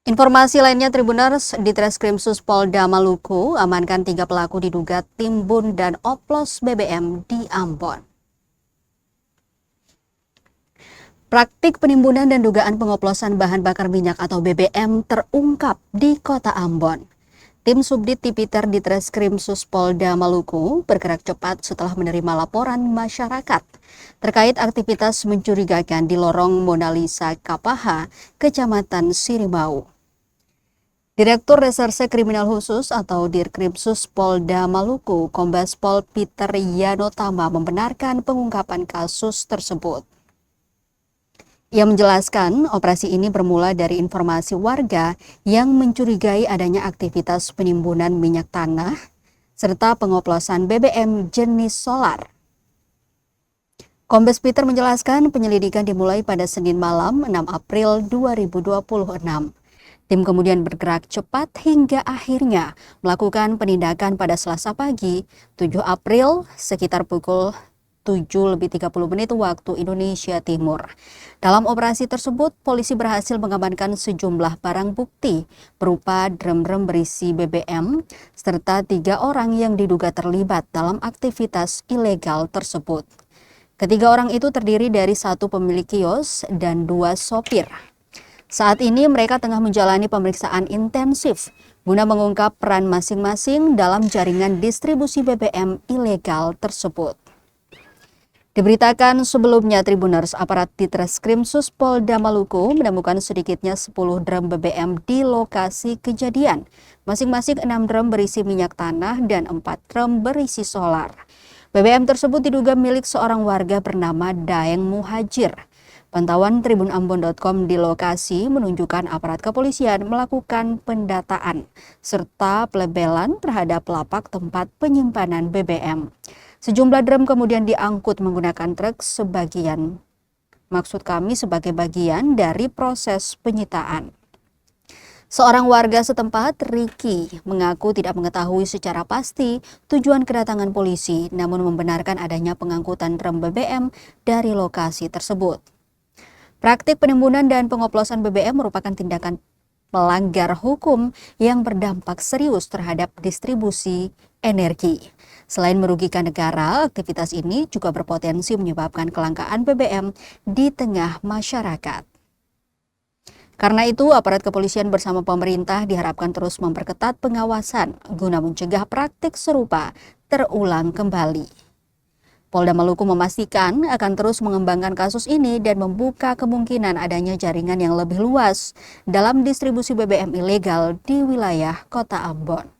Informasi lainnya, Tribuners, di Treskrimsus Polda Maluku amankan 3 pelaku diduga timbun dan oplos BBM di Ambon. Praktik penimbunan dan dugaan pengoplosan bahan bakar minyak atau BBM terungkap di Kota Ambon. Tim Subdit Tipiter di Treskrimsus Polda Maluku bergerak cepat setelah menerima laporan masyarakat terkait aktivitas mencurigakan di lorong Mona Lisa Kapaha, Kecamatan Sirimau. Direktur Reserse Kriminal Khusus atau Dirkrimsus Polda Maluku, Kombes Pol Peter Yanotama membenarkan pengungkapan kasus tersebut. Ia menjelaskan operasi ini bermula dari informasi warga yang mencurigai adanya aktivitas penimbunan minyak tanah serta pengoplosan BBM jenis solar. Kombes Peter menjelaskan penyelidikan dimulai pada Senin malam 6 April 2026. Tim kemudian bergerak cepat hingga akhirnya melakukan penindakan pada Selasa pagi 7 April sekitar pukul 7:30 waktu Indonesia Timur. Dalam operasi tersebut, polisi berhasil mengamankan sejumlah barang bukti berupa drum-drum berisi BBM serta 3 orang yang diduga terlibat dalam aktivitas ilegal tersebut. Ketiga orang itu terdiri dari 1 pemilik kios dan 2 sopir. Saat ini mereka tengah menjalani pemeriksaan intensif guna mengungkap peran masing-masing dalam jaringan distribusi BBM ilegal tersebut. Diberitakan sebelumnya, Tribuners, aparat di Treskrimsus Polda Maluku menemukan sedikitnya 10 drum BBM di lokasi kejadian. Masing-masing 6 drum berisi minyak tanah dan 4 drum berisi solar. BBM tersebut diduga milik seorang warga bernama Daeng Muhajir. Pantauan tribunambon.com di lokasi menunjukkan aparat kepolisian melakukan pendataan serta pelebelan terhadap lapak tempat penyimpanan BBM. Sejumlah drum kemudian diangkut menggunakan truk sebagai bagian dari proses penyitaan. Seorang warga setempat, Ricky, mengaku tidak mengetahui secara pasti tujuan kedatangan polisi, namun membenarkan adanya pengangkutan drum BBM dari lokasi tersebut. Praktik penimbunan dan pengoplosan BBM merupakan tindakan melanggar hukum yang berdampak serius terhadap distribusi energi. Selain merugikan negara, aktivitas ini juga berpotensi menyebabkan kelangkaan BBM di tengah masyarakat. Karena itu, aparat kepolisian bersama pemerintah diharapkan terus memperketat pengawasan guna mencegah praktik serupa terulang kembali. Polda Maluku memastikan akan terus mengembangkan kasus ini dan membuka kemungkinan adanya jaringan yang lebih luas dalam distribusi BBM ilegal di wilayah Kota Ambon.